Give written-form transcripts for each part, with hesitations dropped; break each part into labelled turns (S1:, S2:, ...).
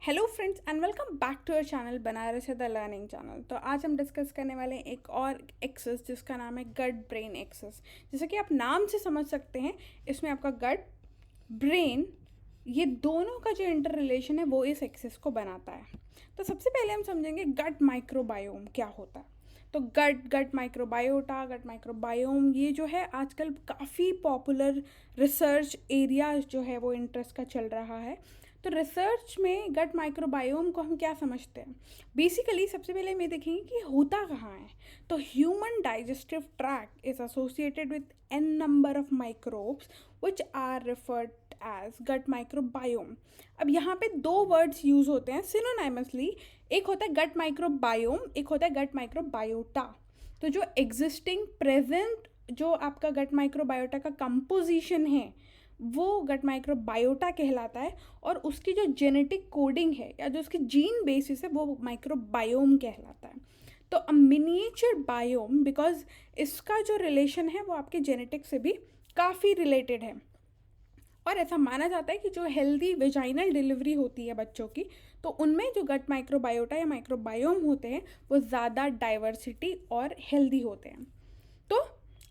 S1: Hello friends and welcome back to our channel Banaras है the learning channel. तो आज हम डिस्कस करने वाले हैं एक और एक्सेस जिसका नाम है गट ब्रेन एक्सेस। जैसे कि आप नाम से समझ सकते हैं, इसमें आपका गट ब्रेन ये दोनों का जो इंटर रिलेशन है वो इस एक्सेस को बनाता है। तो सबसे पहले हम समझेंगे गट माइक्रोबायोम क्या होता है। तो गट गट माइक्रोबायोटा गट माइक्रोबायोम ये जो है आजकल काफ़ी पॉपुलर रिसर्च एरिया जो है वो इंटरेस्ट का चल रहा है। तो रिसर्च में गट माइक्रोबायोम को हम क्या समझते हैं, बेसिकली सबसे पहले हम ये देखेंगे कि होता कहाँ है। तो human digestive tract is associated with an number of microbes which are referred as gut microbiome. अब यहाँ पे दो वर्ड्स यूज होते हैं सिनोनिमसली, एक होता है गट माइक्रोबायोम, एक होता है गट माइक्रोबायोटा। तो जो एग्जिस्टिंग प्रेजेंट जो आपका गट माइक्रोबायोटा का कंपोजिशन है वो गट माइक्रोबायोटा कहलाता है, और उसकी जो जेनेटिक कोडिंग है या जो उसकी जीन बेसिस है वो माइक्रोबायोम कहलाता है। तो अ मिनिएचर बायोम बिकॉज इसका जो रिलेशन है वो आपके जेनेटिक से भी काफ़ी रिलेटेड है। और ऐसा माना जाता है कि जो हेल्दी वेजाइनल डिलीवरी होती है बच्चों की, तो उनमें जो गट माइक्रोबायोटा या माइक्रोबायोम होते हैं वो ज़्यादा डाइवर्सिटी और हेल्दी होते हैं। तो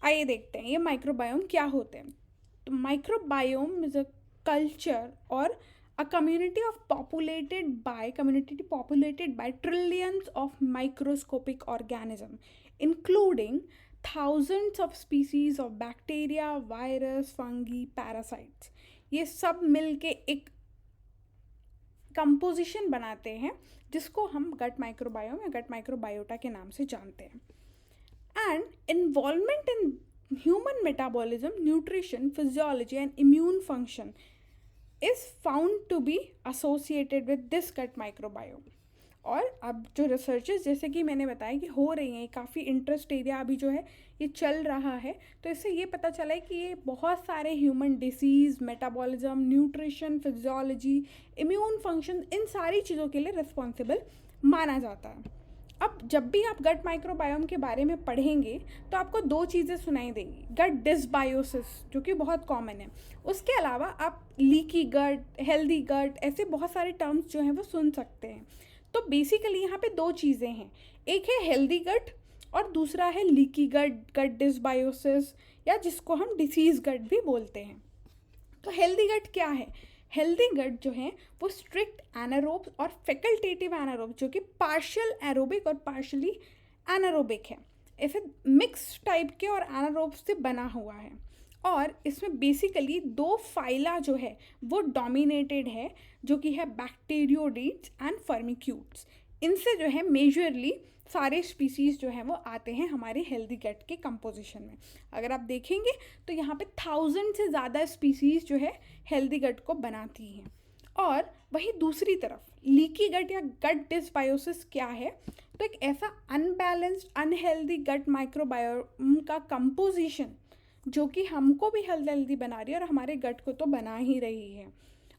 S1: आइए देखते हैं ये माइक्रोबायोम क्या होते हैं। तो microbiome is a culture or a community populated by trillions of microscopic organisms, including thousands of species of bacteria, virus, fungi, parasites। ये सब मिलके एक कंपोजिशन बनाते हैं जिसको हम गट माइक्रोबायोम या गट माइक्रोबायोटा के नाम से जानते हैं। And involvement in human metabolism, nutrition, physiology, and immune function is found to be associated with this gut microbiome। और अब जो रिसर्चेस जैसे कि मैंने बताया कि हो रही हैं, काफ़ी इंटरेस्ट एरिया अभी जो है ये चल रहा है, तो इससे ये पता चला है कि ये बहुत सारे human disease, metabolism, nutrition, physiology, immune function, इन सारी चीज़ों के लिए रिस्पॉन्सिबल माना जाता है। अब जब भी आप गट माइक्रोबायोम के बारे में पढ़ेंगे तो आपको दो चीज़ें सुनाई देंगी, गट डिसबायोसिस जो कि बहुत कॉमन है, उसके अलावा आप लीकी गट, हेल्दी गट, ऐसे बहुत सारे टर्म्स जो हैं वो सुन सकते हैं। तो बेसिकली यहाँ पे दो चीज़ें हैं, एक है हेल्दी गट और दूसरा है लीकी गट, गट डिसबायोसिस, या जिसको हम डिसीज़ गट भी बोलते हैं। तो हेल्दी गट क्या है? हेल्दी गट जो है वो स्ट्रिक्ट एनारोब्स और फैकल्टेटिव एनारोब्स जो कि पार्शियल एरोबिक और पार्शियली एनारोबिक है, ऐसे मिक्स टाइप के और एनारोब्स से बना हुआ है। और इसमें बेसिकली दो फाइला जो है वो डोमिनेटेड है, जो कि है बैक्टीरियोडीट्स एंड फर्मिक्यूट्स। इनसे जो है मेजरली सारे स्पीसीज़ जो हैं वो आते हैं हमारे हेल्दी गट के कंपोजिशन में। अगर आप देखेंगे तो यहाँ पे 1000 से ज़्यादा स्पीसीज़ जो है हेल्दी गट को बनाती हैं। और वहीं दूसरी तरफ लीकी गट या गट डिसबायोसिस क्या है? तो एक ऐसा अनबैलेंस्ड अनहेल्दी गट माइक्रोबायोम का कंपोजिशन जो कि हमको भी हेल्दी बना रही है और हमारे गट को तो बना ही रही है।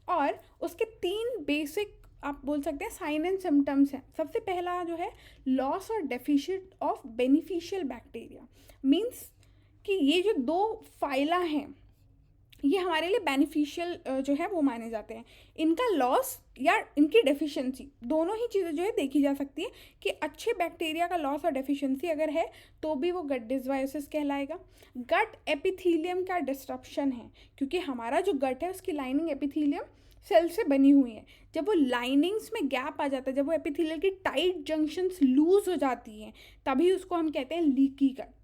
S1: और उसके तीन बेसिक आप बोल सकते हैं साइन एंड सिम्टम्स हैं। सबसे पहला जो है लॉस और deficient of beneficial bacteria, means कि ये जो दो फाइला हैं ये हमारे लिए बेनिफिशियल जो है वो माने जाते हैं। इनका लॉस या इनकी डेफिशिएंसी, दोनों ही चीज़ें जो है देखी जा सकती है कि अच्छे बैक्टीरिया का लॉस और डेफिशिएंसी अगर है तो भी वो गट डिसबायोसिस कहलाएगा। गट एपिथीलियम का डिस्ट्रप्शन है, क्योंकि हमारा जो गट है उसकी लाइनिंग एपिथीलियम सेल से बनी हुई है। जब वो लाइनिंग्स में गैप आ जाता है, जब वो एपिथेलियल की टाइट जंक्शंस लूज हो जाती हैं, तभी उसको हम कहते हैं leaky gut.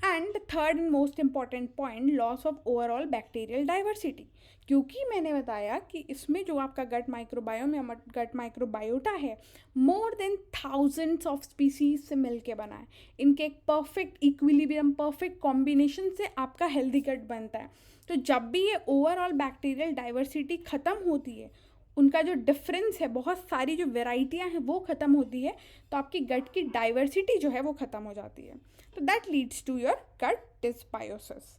S1: And third and most important point, loss of overall bacterial diversity, क्योंकि मैंने बताया कि इसमें जो आपका गट माइक्रोबायोम या गट माइक्रोबायोटा है more than thousands of species से मिलके बना है। इनके एक परफेक्ट इक्विलिब्रियम, परफेक्ट कॉम्बिनेशन से आपका हेल्दी गट बनता है। तो जब भी ये ओवरऑल बैक्टीरियल डाइवर्सिटी ख़त्म होती है, उनका जो डिफरेंस है, बहुत सारी जो वेराइटियाँ हैं वो ख़त्म होती है, तो आपकी गट की डाइवर्सिटी जो है वो ख़त्म हो जाती है। तो that leads to your gut dysbiosis.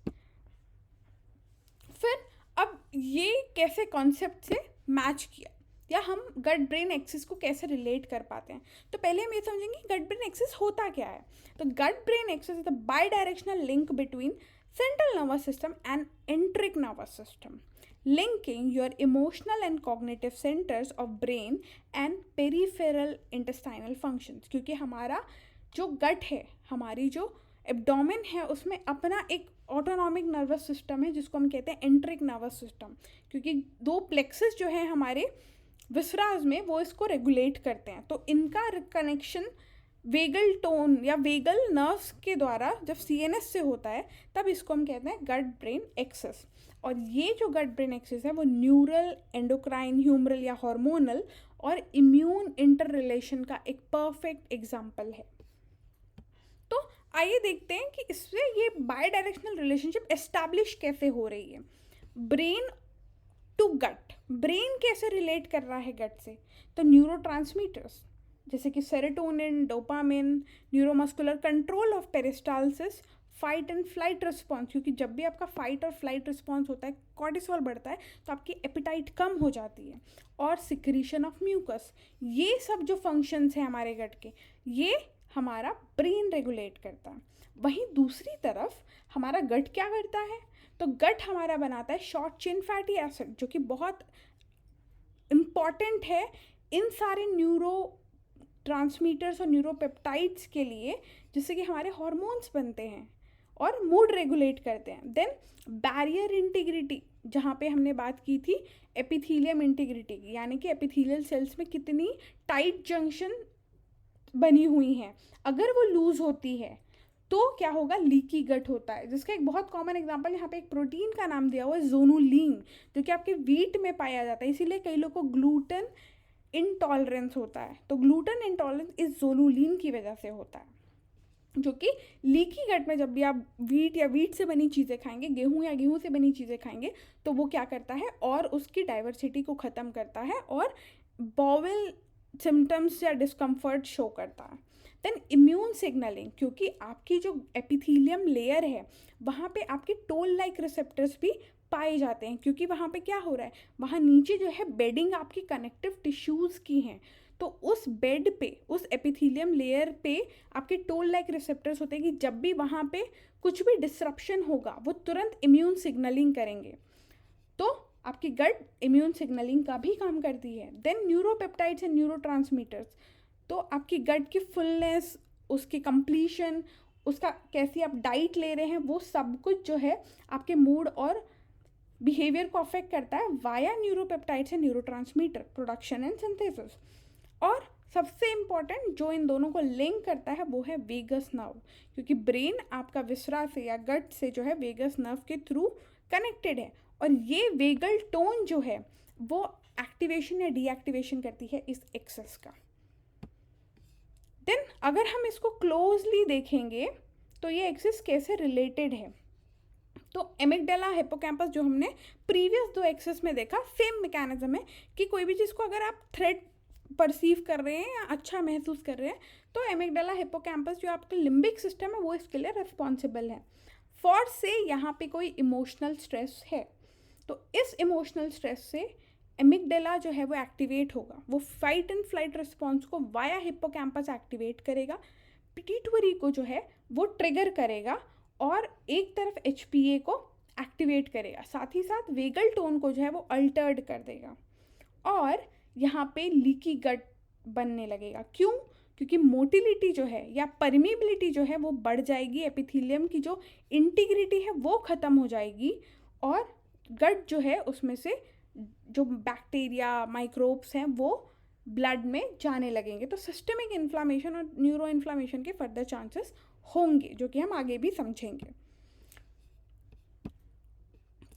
S1: फिर अब ये कैसे कॉन्सेप्ट से मैच किया या हम गट ब्रेन एक्सिस को कैसे रिलेट कर पाते हैं, तो पहले हम ये समझेंगे कि गट ब्रेन एक्सिस होता क्या है। तो gut brain axis is the bidirectional link between central nervous system and enteric nervous system. linking your emotional and cognitive centers of brain and peripheral intestinal functions. क्योंकि हमारा जो गट है, हमारी जो एब्डोमेन है, उसमें अपना एक ऑटोनॉमिक नर्वस सिस्टम है जिसको हम कहते हैं एंट्रिक नर्वस सिस्टम, क्योंकि दो प्लेक्सेस जो है हमारे विसराज में वो इसको रेगुलेट करते हैं. तो इनका कनेक्शन वेगल टोन या वेगल नर्व्स के द्वारा जब सीएनएस से होता है तब इसको हम कहते हैं गट ब्रेन एक्सेस. और ये जो गट ब्रेन एक्सेस है वो न्यूरल, एंडोक्राइन, ह्यूमरल या हार्मोनल और इम्यून इंटर रिलेशन का एक परफेक्ट एग्जाम्पल है. तो आइए देखते हैं कि इससे ये बाई डायरेक्शनल रिलेशनशिप एस्टैब्लिश कैसे हो रही है. ब्रेन टू गट, ब्रेन कैसे रिलेट कर रहा है गट से? तो न्यूरोट्रांसमीटर्स जैसे कि serotonin, dopamine, neuromuscular control of peristalsis, fight and flight response, क्योंकि जब भी आपका फाइट और फ्लाइट रिस्पॉन्स होता है, कॉर्टिसोल बढ़ता है तो आपकी एपिटाइट कम हो जाती है, और सिक्रीशन ऑफ म्यूकस. ये सब जो फंक्शंस हैं हमारे गट के, ये हमारा ब्रेन रेगुलेट करता है. वहीं दूसरी तरफ हमारा गट क्या करता है? तो गट हमारा बनाता है शॉर्ट चेन फैटी एसिड, जो कि बहुत इम्पॉर्टेंट है इन सारे न्यूरो ट्रांसमीटर्स और न्यूरोपेप्टाइड्स के लिए, जिससे कि हमारे हार्मोन्स बनते हैं और मूड रेगुलेट करते हैं. देन बैरियर इंटीग्रिटी, जहाँ पे हमने बात की थी एपिथीलियम इंटीग्रिटी की, यानी कि एपिथीलियल सेल्स में कितनी टाइट जंक्शन बनी हुई हैं, अगर वो लूज होती है तो क्या होगा? लीकी गट होता है. जिसका एक बहुत कॉमन एग्जांपल यहाँ पे एक प्रोटीन का नाम दिया हुआ है, ज़ोनुलिन, जो कि आपके वीट में पाया जाता है. इसीलिए कई लोगों को ग्लूटेन इंटॉलरेंस होता है. तो ग्लूटेन इंटॉलरेंस इस ज़ोनुलिन की वजह से होता है, जो कि लीकी गट में जब भी आप वीट या वीट से बनी चीज़ें खाएंगे, गेहूँ या गेहूँ से बनी चीज़ें खाएंगे, तो वो क्या करता है और उसकी डाइवर्सिटी को ख़त्म करता है और बॉवेल सिम्टम्स या डिस्कम्फर्ट शो करता है. देन इम्यून सिग्नलिंग, क्योंकि आपकी जो एपिथीलियम लेयर है वहाँ पे आपके टोल लाइक रिसेप्टर्स भी पाए जाते हैं, क्योंकि वहाँ पे क्या हो रहा है, वहाँ नीचे जो है बेडिंग आपकी कनेक्टिव टिश्यूज़ की हैं. तो उस बेड पे, उस एपिथीलियम लेयर पे आपके टोल लाइक रिसेप्टर्स होते हैं कि जब भी वहाँ पे कुछ भी डिसरप्शन होगा वो तुरंत इम्यून सिग्नलिंग करेंगे. तो आपकी गट इम्यून सिग्नलिंग का भी काम करती है. देन न्यूरोपेप्टाइड्स एंड न्यूरोट्रांसमीटर्स, तो आपकी गट की फुलनेस, उसकी कंप्लीशन, उसका कैसी आप डाइट ले रहे हैं, वो सब कुछ जो है आपके मूड और बिहेवियर को अफेक्ट करता है via neuropeptides and neurotransmitter production and synthesis. और सबसे इम्पॉर्टेंट जो इन दोनों को लिंक करता है वो है वेगस नर्व, क्योंकि ब्रेन आपका विसरा से या गट से जो है वेगस नर्व के थ्रू कनेक्टेड है, और ये वेगल टोन जो है वो एक्टिवेशन या डीएक्टिवेशन करती है इस एक्सेस का. देन अगर हम इसको क्लोजली देखेंगे तो ये एक्सेस कैसे रिलेटेड है, तो एमिगडाला, हिप्पोकैम्पस जो हमने प्रीवियस 2 एक्सेस में देखा, सेम मैकेनिज्म है कि कोई भी चीज़ को अगर आप थ्रेट परसीव कर रहे हैं या अच्छा महसूस कर रहे हैं तो एमिगडाला, हिप्पोकैम्पस जो आपका लिम्बिक सिस्टम है वो इसके लिए रिस्पॉन्सिबल है. फॉर से यहाँ पे कोई इमोशनल स्ट्रेस है तो इस इमोशनल स्ट्रेस से एमिगडाला जो है वो एक्टिवेट होगा, वो फाइट एंड फ्लाइट रिस्पॉन्स को वाया हिप्पोकैम्पस एक्टिवेट करेगा, पिट्यूटरी को जो है वो ट्रिगर करेगा और एक तरफ HPA को एक्टिवेट करेगा, साथ ही साथ वेगल टोन को जो है वो अल्टर्ड कर देगा और यहाँ पे लीकी गट बनने लगेगा. क्यों? क्योंकि मोटिलिटी जो है या परमिबिलिटी जो है वो बढ़ जाएगी, एपिथीलियम की जो इंटीग्रिटी है वो ख़त्म हो जाएगी और गट जो है उसमें से जो बैक्टीरिया, माइक्रोब्स हैं वो ब्लड में जाने लगेंगे. तो सिस्टमिक इन्फ्लामेशन और न्यूरो इन्फ्लामेशन के फर्दर चांसेस होंगे, जो कि हम आगे भी समझेंगे.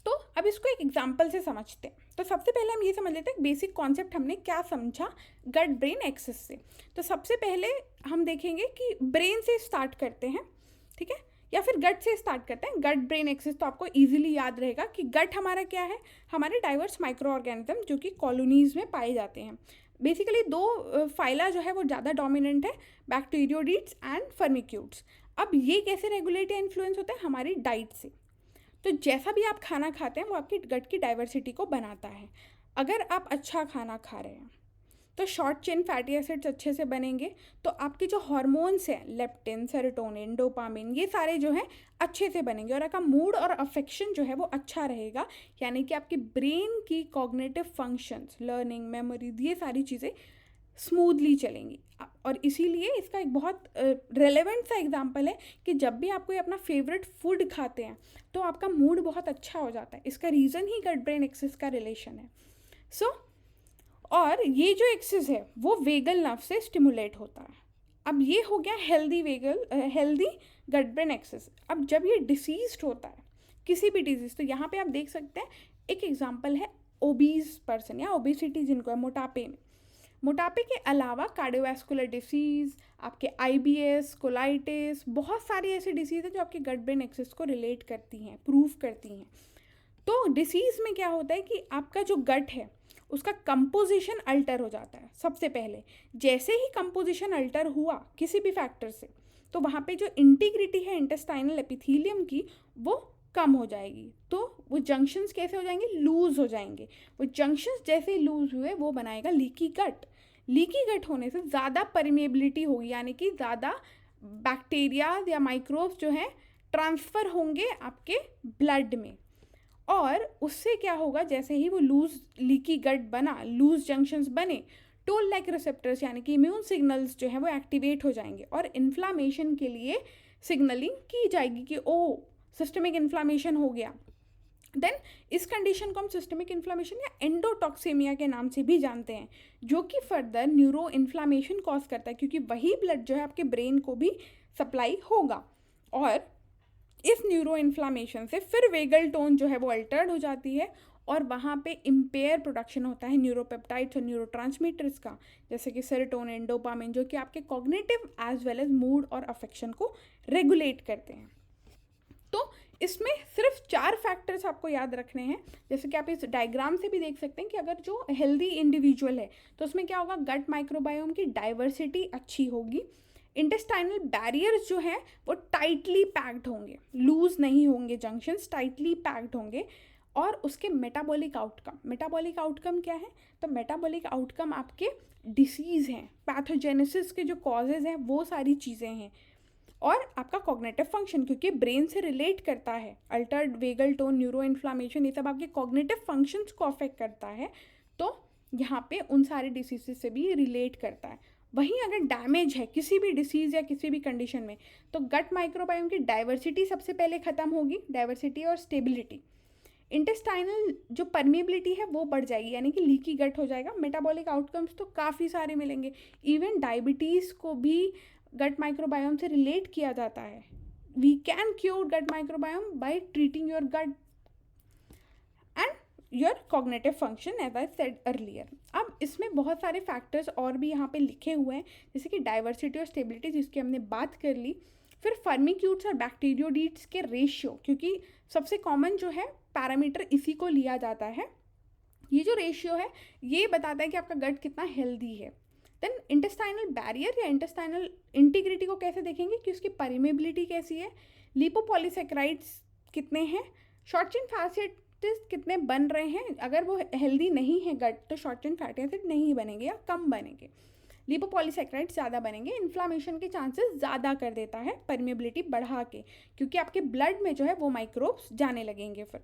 S1: तो अब इसको एक एग्जांपल से समझते हैं. तो सबसे पहले हम ये समझ लेते हैं बेसिक कॉन्सेप्ट हमने क्या समझा गट ब्रेन एक्सेस से. तो सबसे पहले हम देखेंगे कि ब्रेन से स्टार्ट करते हैं, ठीक है, या फिर गट से स्टार्ट करते हैं. गट ब्रेन एक्सेस तो आपको इजीली याद रहेगा कि गट हमारा क्या है, हमारे डाइवर्स माइक्रो ऑर्गेनिज्म जो कि कॉलोनीज में पाए जाते हैं. बेसिकली 2 फाइला जो है वो ज़्यादा डोमिनेंट है, बैक्टीरियोडीट्स एंड फर्मिक्यूट्स. अब ये कैसे रेगुलेट या इन्फ्लुएंस होता है? हमारी डाइट से. तो जैसा भी आप खाना खाते हैं वो आपकी गट की डाइवर्सिटी को बनाता है. अगर आप अच्छा खाना खा रहे हैं तो शॉर्ट चेन फैटी एसिड्स अच्छे से बनेंगे, तो आपके जो हार्मोन्स हैं लेप्टिन, सेरोटोनिन, डोपामिन, ये सारे जो हैं अच्छे से बनेंगे और आपका मूड और अफेक्शन जो है वो अच्छा रहेगा, यानी कि आपकी ब्रेन की कॉग्निटिव फंक्शंस, लर्निंग, मेमोरी, ये सारी चीज़ें स्मूथली चलेंगी। और इसीलिए इसका एक बहुत रेलेवेंट सा एग्जांपल है कि जब भी आप कोई अपना फेवरेट फूड खाते हैं तो आपका मूड बहुत अच्छा हो जाता है। इसका रीज़न ही गट ब्रेन एक्सिस का रिलेशन है। और ये जो एक्सिस है वो वेगल नर्व से स्टिमुलेट होता है। अब ये हो गया हेल्दी गट ब्रेन एक्सिस। अब जब ये डिसीज्ड होता है किसी भी डिजीज़, तो यहाँ पे आप देख सकते हैं एक एग्जांपल है ओबीज पर्सन या ओबेसिटी जिनको है, मोटापे के अलावा कार्डियोवैस्कुलर डिसीज़, आपके IBS, कोलाइटिस, बहुत सारी ऐसी डिसीज़ है जो आपके गट ब्रेन एक्सिस को रिलेट करती हैं, प्रूव करती हैं। तो डिसीज़ में क्या होता है कि आपका जो गट है उसका कंपोजिशन अल्टर हो जाता है। सबसे पहले जैसे ही कंपोजिशन अल्टर हुआ किसी भी फैक्टर से, तो वहाँ पे जो इंटीग्रिटी है इंटेस्टाइनल एपिथेलियम की वो कम हो जाएगी। तो वो जंक्शंस कैसे हो जाएंगे? लूज़ हो जाएंगे। वो जंक्शंस जैसे ही लूज़ हुए वो बनाएगा लीकी गट। लीकी गट होने से ज़्यादा परमेबिलिटी होगी, यानी कि ज़्यादा बैक्टीरिया या माइक्रोब्स जो हैं ट्रांसफ़र होंगे आपके ब्लड में। और उससे क्या होगा, जैसे ही वो लीकी गट बना, लूज जंक्शंस बने, टोल लाइक रिसेप्टर्स यानी कि इम्यून सिग्नल्स जो है वो एक्टिवेट हो जाएंगे और इन्फ्लामेशन के लिए सिग्नलिंग की जाएगी कि ओ सिस्टमिक इन्फ्लामेशन हो गया। देन इस कंडीशन को हम सिस्टमिक इन्फ्लामेशन या एंडोटॉक्सेमिया के नाम से भी जानते हैं, जो कि फर्दर न्यूरो इन्फ्लामेशन कॉज करता है, क्योंकि वही ब्लड जो है आपके ब्रेन को भी सप्लाई होगा। और इस न्यूरो इन्फ्लामेशन से फिर वेगल टोन जो है वो अल्टर्ड हो जाती है और वहाँ पे इम्पेयर प्रोडक्शन होता है न्यूरोपेप्टाइड्स और न्यूरोट्रांसमीटर्स का, जैसे कि सेरोटोनिन, डोपामिन, जो कि आपके cognitive as well as mood और अफेक्शन को रेगुलेट करते हैं। तो इसमें सिर्फ 4 फैक्टर्स आपको याद रखने हैं, जैसे कि आप इस डायग्राम से भी देख सकते हैं कि अगर जो हेल्दी इंडिविजुअल है तो उसमें क्या होगा, गट माइक्रोबायोम की डाइवर्सिटी अच्छी होगी, इंटेस्टाइनल बैरियर्स जो हैं वो टाइटली पैक्ड होंगे, लूज नहीं होंगे, जंक्शंस टाइटली पैक्ड होंगे। और उसके मेटाबॉलिक आउटकम क्या है? तो मेटाबॉलिक आउटकम आपके डिसीज़ हैं, पैथोजेनेसिस के जो कॉजेज़ हैं वो सारी चीज़ें हैं। और आपका कॉग्निटिव फंक्शन, क्योंकि ब्रेन से रिलेट करता है, Altered vagal tone, neuro inflammation, ये सब आपके कॉग्निटिव फंक्शंस को अफेक्ट करता है, तो यहाँ पे उन सारे डिसीज़ से भी रिलेट करता है। वहीं अगर डैमेज है किसी भी डिसीज़ या किसी भी कंडीशन में, तो गट माइक्रोबायोम की डाइवर्सिटी सबसे पहले ख़त्म होगी, डाइवर्सिटी और स्टेबिलिटी। इंटेस्टाइनल जो परमेबिलिटी है वो बढ़ जाएगी, यानी कि लीकी गट हो जाएगा। मेटाबॉलिक आउटकम्स तो काफ़ी सारे मिलेंगे, इवन डायबिटीज़ को भी गट माइक्रोबायोम से रिलेट किया जाता है। We can cure gut microbiome by treating your gut and your cognitive function as I said earlier. अब इसमें बहुत सारे फैक्टर्स और भी यहाँ पे लिखे हुए हैं, जैसे कि डाइवर्सिटी और स्टेबिलिटी जिसकी हमने बात कर ली, फिर फर्मिक्यूट्स और बैक्टीरियोडीट्स के रेशियो, क्योंकि सबसे कॉमन जो है पैरामीटर इसी को लिया जाता है। ये जो रेशियो है ये बताता है कि आपका गट कितना हेल्दी है। देन इंटेस्टाइनल बैरियर या इंटेस्टाइनल इंटीग्रिटी को कैसे देखेंगे कि उसकी परमेबिलिटी कैसी है, लिपोपॉलीसैकेराइड्स कितने हैं, शॉर्ट चेन फैटी एसिड्स कितने बन रहे हैं। अगर वो हेल्दी नहीं है गट तो शॉर्ट चेन फैटी एसिड नहीं बनेंगे या कम बनेंगे, लिपोपॉलीसैकेराइड्स ज़्यादा बनेंगे, इन्फ्लामेशन के चांसेस ज़्यादा कर देता है परमेबिलिटी बढ़ा के, क्योंकि आपके ब्लड में जो है वो माइक्रोब्स जाने लगेंगे फिर।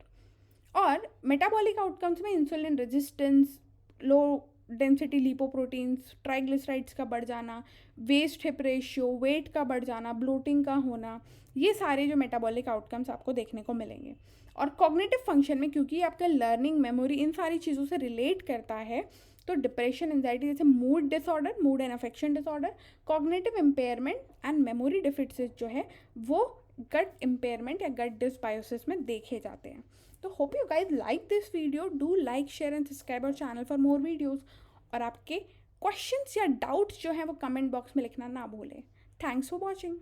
S1: और मेटाबॉलिक आउटकम्स में insulin resistance, low density lipoproteins, triglycerides का बढ़ जाना, वेस्ट हिप रेशियो, वेट का बढ़ जाना, ब्लोटिंग का होना, ये सारे जो मेटाबॉलिक आउटकम्स आपको देखने को मिलेंगे। और कॉग्निटिव फंक्शन में, क्योंकि आपका लर्निंग, मेमोरी, इन सारी चीज़ों से रिलेट करता है, तो डिप्रेशन, एंजाइटी जैसे mood disorder, mood and affection disorder, cognitive impairment and memory deficit जो है वो गट इम्पेयरमेंट या गट डिसबायोसिस में देखे जाते हैं। तो hope you guys like this video, do like, share and subscribe our channel for more videos. और आपके क्वेश्चंस या डाउट्स जो हैं वो कमेंट बॉक्स में लिखना ना भूलें। Thanks for watching.